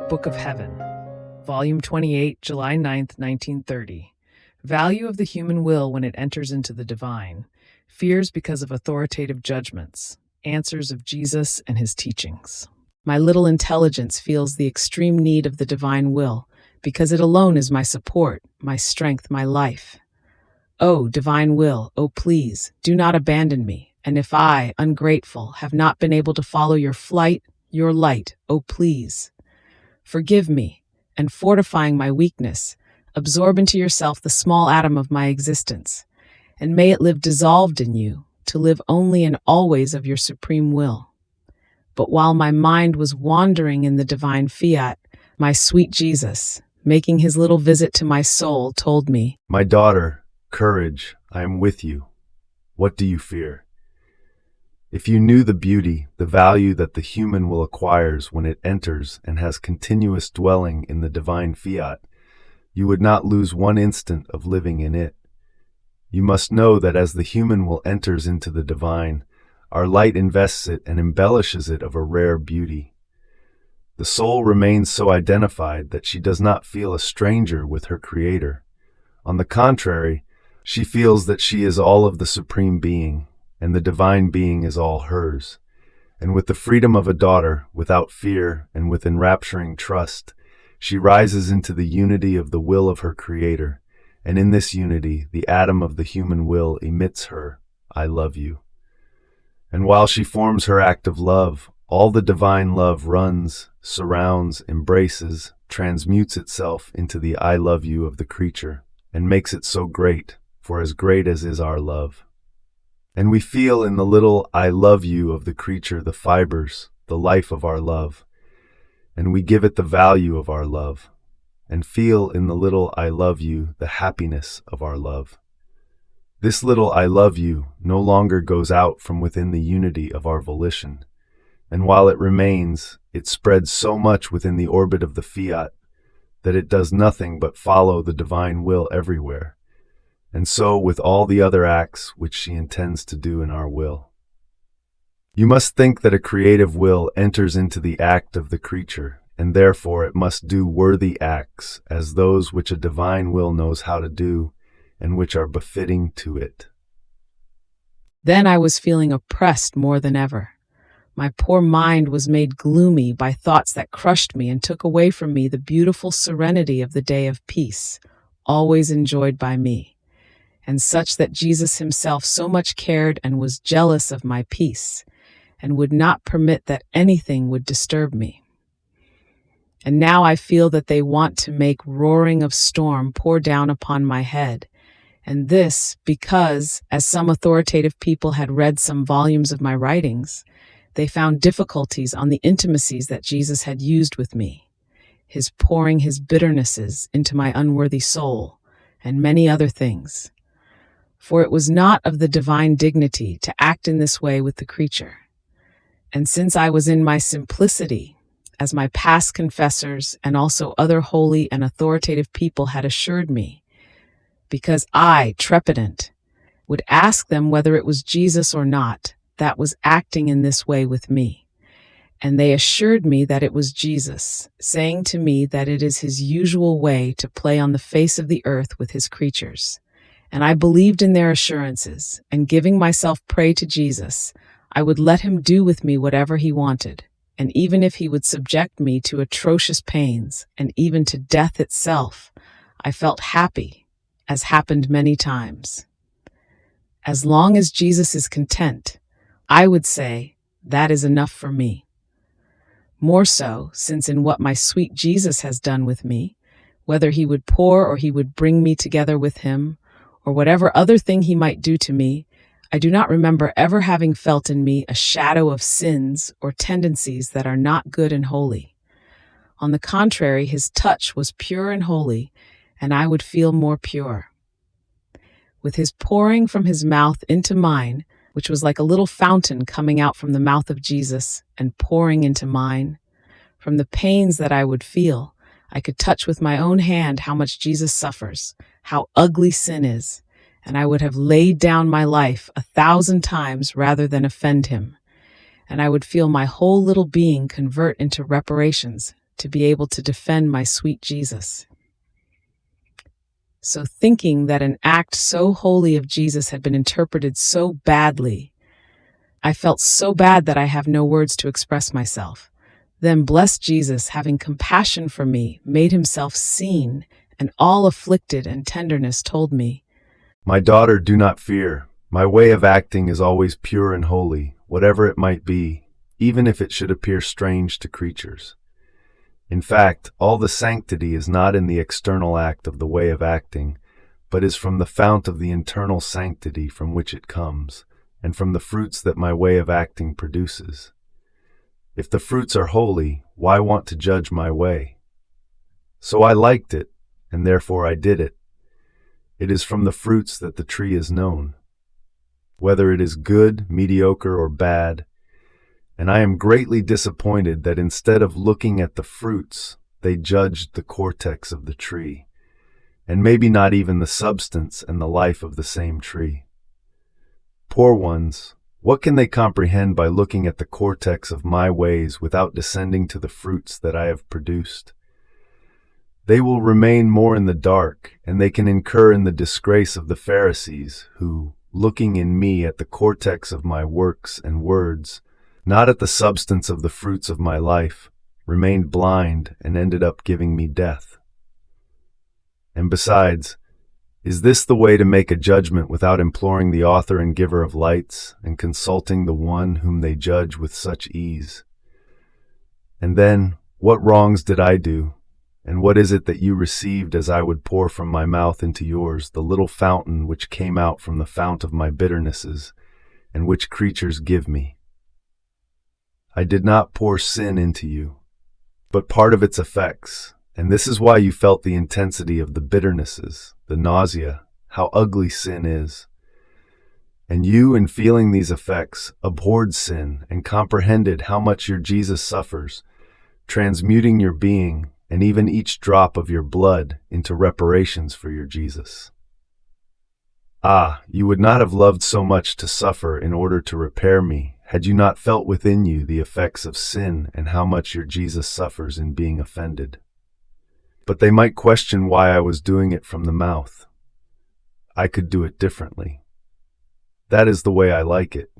Book of Heaven, Volume 28, July 9th, 1930. Value of the human will when it enters into the divine. Fears because of authoritative judgments. Answers of Jesus and his teachings. My little intelligence feels the extreme need of the divine will, because it alone is my support, my strength, my life. Oh, divine will, oh please, do not abandon me, and if I, ungrateful, have not been able to follow your flight, your light, oh please, forgive me, and fortifying my weakness, absorb into yourself the small atom of my existence, and may it live dissolved in you, to live only and always of your supreme will. But while my mind was wandering in the divine fiat, my sweet Jesus, making his little visit to my soul, told me, "My daughter, courage, I am with you. What do you fear?" If you knew the beauty, the value that the human will acquires when it enters and has continuous dwelling in the divine fiat, you would not lose one instant of living in it. You must know that as the human will enters into the divine, our light invests it and embellishes it of a rare beauty. The soul remains so identified that she does not feel a stranger with her Creator. On the contrary, she feels that she is all of the Supreme Being, and the Divine Being is all hers. And with the freedom of a daughter, without fear and with enrapturing trust, she rises into the unity of the will of her Creator, and in this unity, the atom of the human will emits her, "I love you." And while she forms her act of love, all the divine love runs, surrounds, embraces, transmutes itself into the "I love you" of the creature, and makes it so great, for as great as is our love. And we feel in the little "I love you" of the creature the fibers, the life of our love, and we give it the value of our love, and feel in the little "I love you" the happiness of our love. This little "I love you" no longer goes out from within the unity of our volition, and while it remains, it spreads so much within the orbit of the fiat that it does nothing but follow the divine will everywhere, and so with all the other acts which she intends to do in our will. You must think that a creative will enters into the act of the creature, and therefore it must do worthy acts as those which a divine will knows how to do, and which are befitting to it. Then I was feeling oppressed more than ever. My poor mind was made gloomy by thoughts that crushed me and took away from me the beautiful serenity of the day of peace, always enjoyed by me, and such that Jesus himself so much cared and was jealous of my peace, and would not permit that anything would disturb me. And now I feel that they want to make roaring of storm pour down upon my head, and this because, as some authoritative people had read some volumes of my writings, they found difficulties on the intimacies that Jesus had used with me, his pouring his bitternesses into my unworthy soul, and many other things. For it was not of the divine dignity to act in this way with the creature. And since I was in my simplicity, as my past confessors and also other holy and authoritative people had assured me, because I, trepidant, would ask them whether it was Jesus or not that was acting in this way with me. And they assured me that it was Jesus, saying to me that it is his usual way to play on the face of the earth with his creatures. And I believed in their assurances, and giving myself prey to Jesus, I would let him do with me whatever he wanted, and even if he would subject me to atrocious pains, and even to death itself, I felt happy, as happened many times. As long as Jesus is content, I would say, that is enough for me. More so, since in what my sweet Jesus has done with me, whether he would pour or he would bring me together with him, or whatever other thing he might do to me, I do not remember ever having felt in me a shadow of sins or tendencies that are not good and holy. On the contrary, his touch was pure and holy, and I would feel more pure. With his pouring from his mouth into mine, which was like a little fountain coming out from the mouth of Jesus and pouring into mine, from the pains that I would feel, I could touch with my own hand how much Jesus suffers, how ugly sin is, and I would have laid down my life 1,000 times rather than offend him, and I would feel my whole little being convert into reparations to be able to defend my sweet Jesus. So, thinking that an act so holy of Jesus had been interpreted so badly, I felt so bad that I have no words to express myself. Then blessed Jesus, having compassion for me, made himself seen, and all afflicted and tenderness told me, My daughter, do not fear. My way of acting is always pure and holy, whatever it might be, even if it should appear strange to creatures. In fact, all the sanctity is not in the external act of the way of acting, but is from the fount of the internal sanctity from which it comes, and from the fruits that my way of acting produces. If the fruits are holy, why want to judge my way? So I liked it, and therefore I did it. It is from the fruits that the tree is known, whether it is good, mediocre, or bad, and I am greatly disappointed that instead of looking at the fruits, they judged the cortex of the tree, and maybe not even the substance and the life of the same tree. Poor ones, what can they comprehend by looking at the cortex of my ways without descending to the fruits that I have produced? They will remain more in the dark, and they can incur in the disgrace of the Pharisees, who, looking in me at the cortex of my works and words, not at the substance of the fruits of my life, remained blind and ended up giving me death. And besides, is this the way to make a judgment without imploring the author and giver of lights and consulting the one whom they judge with such ease? And then, what wrongs did I do? And what is it that you received as I would pour from my mouth into yours the little fountain which came out from the fount of my bitternesses, and which creatures give me? I did not pour sin into you, but part of its effects, and this is why you felt the intensity of the bitternesses, the nausea, how ugly sin is. And you, in feeling these effects, abhorred sin and comprehended how much your Jesus suffers, transmuting your being and even each drop of your blood into reparations for your Jesus. Ah, you would not have loved so much to suffer in order to repair me, had you not felt within you the effects of sin and how much your Jesus suffers in being offended. But they might question why I was doing it from the mouth. I could do it differently. That is the way I like it.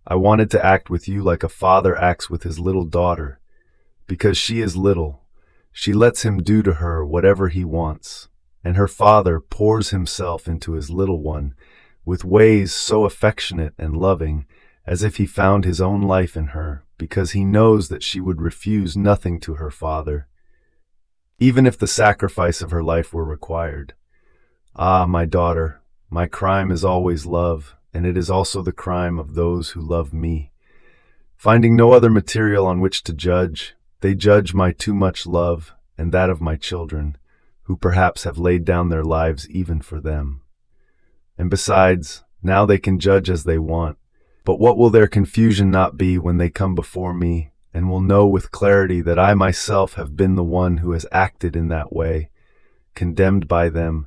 I wanted to act with you like a father acts with his little daughter. Because she is little, she lets him do to her whatever he wants, and her father pours himself into his little one with ways so affectionate and loving, as if he found his own life in her, because he knows that she would refuse nothing to her father, even if the sacrifice of her life were required. Ah, my daughter, my crime is always love, and it is also the crime of those who love me. Finding no other material on which to judge, they judge my too much love and that of my children, who perhaps have laid down their lives even for them. And besides, now they can judge as they want, but what will their confusion not be when they come before me and will know with clarity that I myself have been the one who has acted in that way, condemned by them,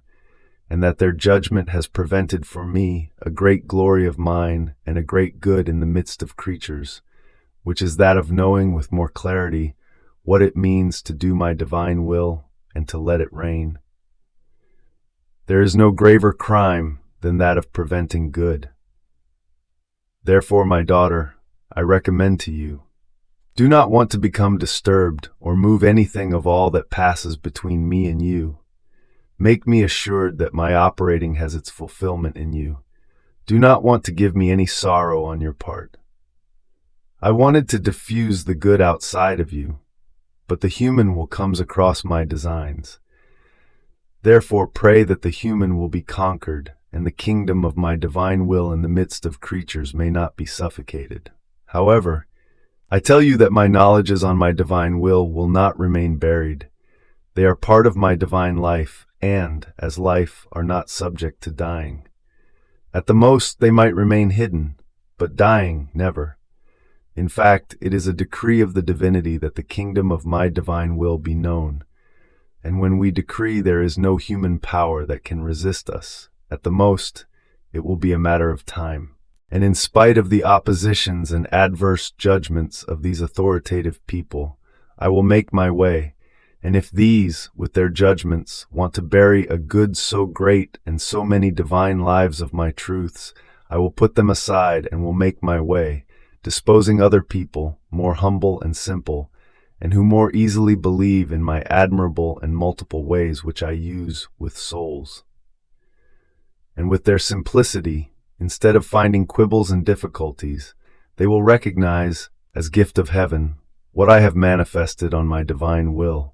and that their judgment has prevented for me a great glory of mine and a great good in the midst of creatures, which is that of knowing with more clarity what it means to do my divine will and to let it reign. There is no graver crime than that of preventing good. Therefore, my daughter, I recommend to you, do not want to become disturbed or move anything of all that passes between me and you. Make me assured that my operating has its fulfillment in you. Do not want to give me any sorrow on your part. I wanted to diffuse the good outside of you, but the human will comes across my designs. Therefore pray that the human will be conquered, and the kingdom of my divine will in the midst of creatures may not be suffocated. However, I tell you that my knowledges on my divine will not remain buried. They are part of my divine life, and, as life, are not subject to dying. At the most, they might remain hidden, but dying, never. In fact, it is a decree of the divinity that the kingdom of my divine will be known. And when we decree, there is no human power that can resist us. At the most, it will be a matter of time. And in spite of the oppositions and adverse judgments of these authoritative people, I will make my way. And if these, with their judgments, want to bury a good so great and so many divine lives of my truths, I will put them aside and will make my way, disposing other people, more humble and simple, and who more easily believe in my admirable and multiple ways which I use with souls. And with their simplicity, instead of finding quibbles and difficulties, they will recognize, as gift of heaven, what I have manifested on my divine will,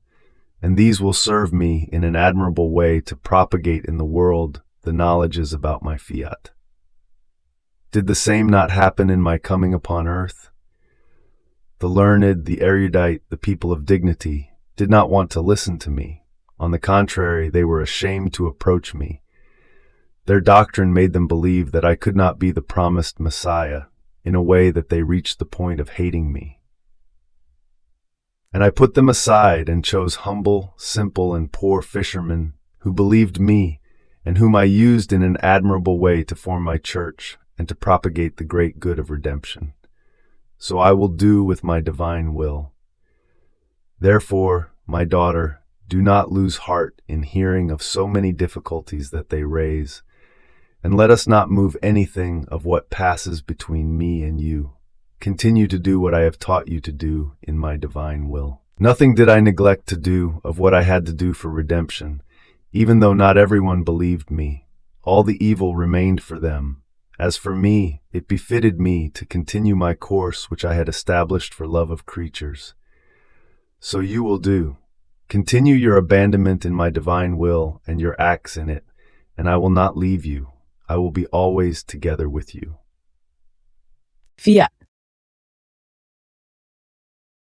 and these will serve me in an admirable way to propagate in the world the knowledges about my fiat. Did the same not happen in my coming upon earth? The learned, the erudite, the people of dignity did not want to listen to me. On the contrary, they were ashamed to approach me. Their doctrine made them believe that I could not be the promised Messiah, in a way that they reached the point of hating me. And I put them aside and chose humble, simple, and poor fishermen who believed me and whom I used in an admirable way to form my church and to propagate the great good of redemption. So I will do with my divine will. Therefore, my daughter, do not lose heart in hearing of so many difficulties that they raise, and let us not move anything of what passes between me and you. Continue to do what I have taught you to do in my divine will. Nothing did I neglect to do of what I had to do for redemption, even though not everyone believed me. All the evil remained for them. As for me, it befitted me to continue my course which I had established for love of creatures. So you will do. Continue your abandonment in my divine will and your acts in it, and I will not leave you. I will be always together with you. Fiat.